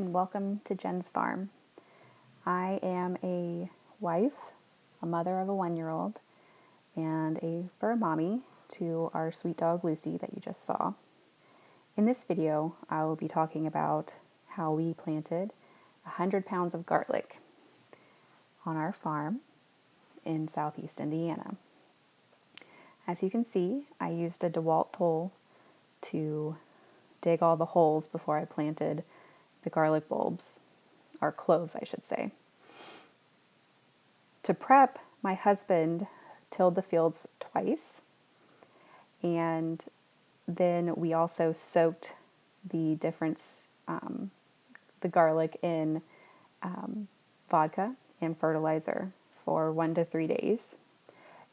and welcome to Jenn's farm. I am a wife, a mother of a 1-year-old, and a fur mommy to our sweet dog Lucy that you just saw. In this video, I will be talking about how we planted 100 pounds of garlic on our farm in southeast Indiana. As you can see, I used a DeWalt tool to dig all the holes before I planted the garlic bulbs, or cloves I should say. To prep, my husband tilled the fields twice, and then we also soaked the the garlic in vodka and fertilizer for 1 to 3 days.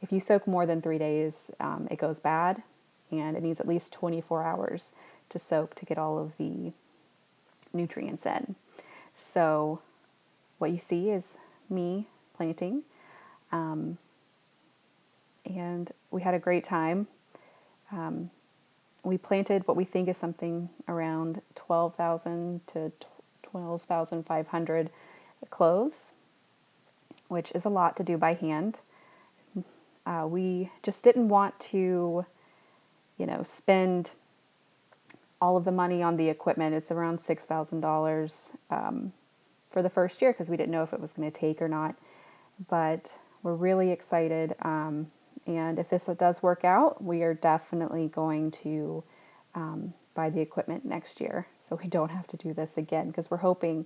If you soak more than 3 days, it goes bad, and it needs at least 24 hours to soak to get all of the nutrients in. So what you see is me planting, and we had a great time. We planted what we think is something around 12,000 to 12,500 cloves, which is a lot to do by hand. We just didn't want to, spend all of the money on the equipment. It's around $6,000 for the first year because we didn't know if it was going to take or not. But we're really excited. And if this does work out, we are definitely going to buy the equipment next year so we don't have to do this again, because we're hoping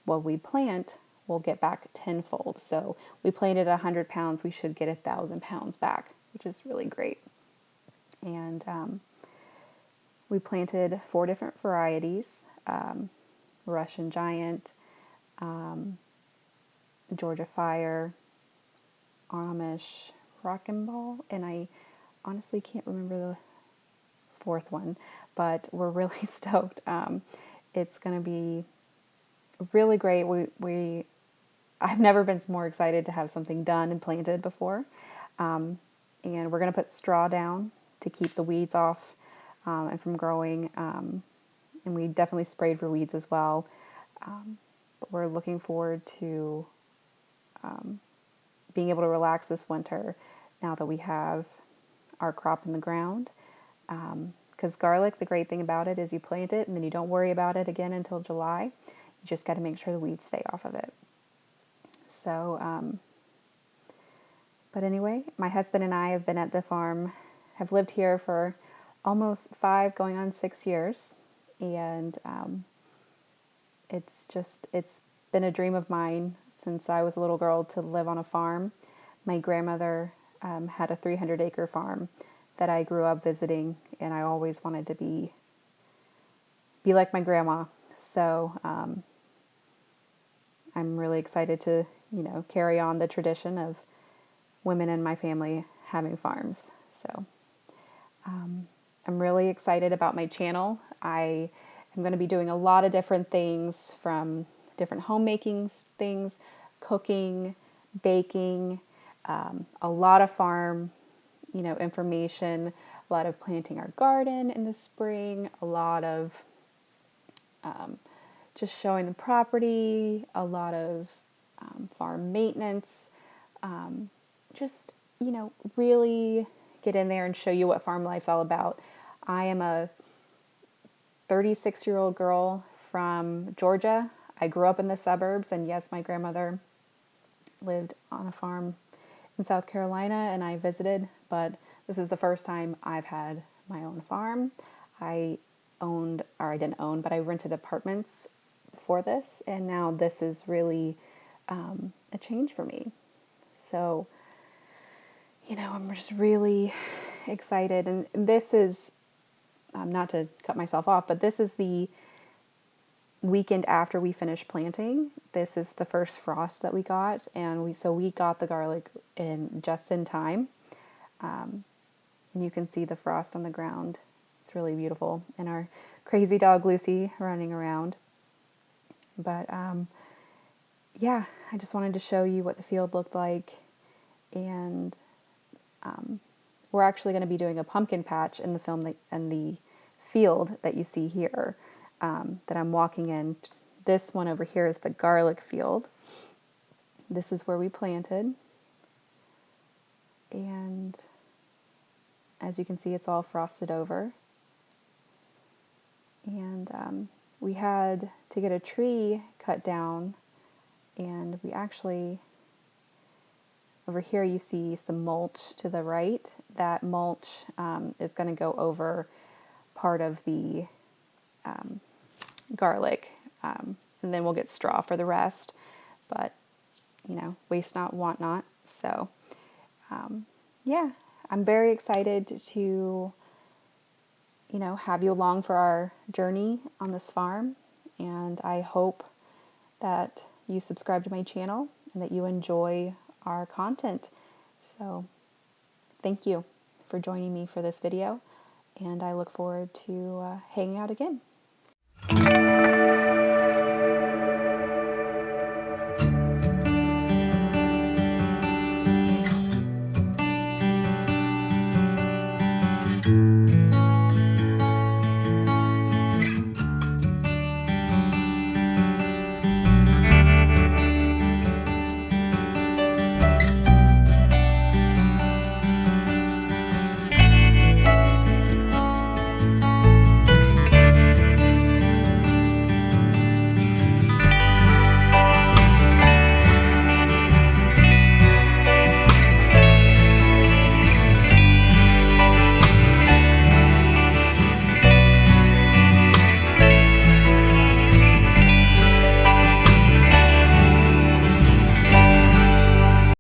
what we plant we'll get back tenfold. So we planted 100 pounds, we should get 1,000 pounds back, which is really great. And we planted 4 different varieties: Russian Giant, Georgia Fire, Amish Rockin' Ball, and I honestly can't remember the 4th one, but we're really stoked. It's going to be really great. I've never been more excited to have something done and planted before. And we're going to put straw down to keep the weeds off and from growing. And we definitely sprayed for weeds as well. But we're looking forward to being able to relax this winter now that we have our crop in the ground. Because garlic, the great thing about it is you plant it and then you don't worry about it again until July. You just got to make sure the weeds stay off of it. So, but anyway, my husband and I have been at the farm, have lived here for almost 5, going on 6 years. And it's been a dream of mine since I was a little girl to live on a farm. My grandmother had a 300-acre farm that I grew up visiting, and I always wanted to be like my grandma. So I'm really excited to, carry on the tradition of women in my family having farms. So I'm really excited about my channel. I am going to be doing a lot of different things, from different homemaking things, cooking, baking, a lot of farm, information, a lot of planting our garden in the spring, a lot of just showing the property, a lot of farm maintenance, just, really get in there and show you what farm life's all about. I am a 36-year-old girl from Georgia. I grew up in the suburbs, and yes, my grandmother lived on a farm in South Carolina, and I visited, but this is the first time I've had my own farm. I didn't own, but I rented apartments before this, and now this is really a change for me. So, I'm just really excited, and this is, not to cut myself off, but this is the weekend after we finished planting. This is the first frost that we got, and we got the garlic just in time. You can see the frost on the ground. It's really beautiful, and our crazy dog Lucy running around. But yeah, I just wanted to show you what the field looked like, and we're actually going to be doing a pumpkin patch in the field that you see here. that I'm walking in. This one over here is the garlic field. This is where we planted. And as you can see, it's all frosted over. And we had to get a tree cut down, and we actually, over here you see some mulch to the right. That mulch is going to go over part of the garlic, and then we'll get straw for the rest. But, you know, waste not, want not. So, yeah, I'm very excited to, you know, have you along for our journey on this farm. And I hope that you subscribe to my channel and that you enjoy our content. So, thank you for joining me for this video, and I look forward to hanging out again.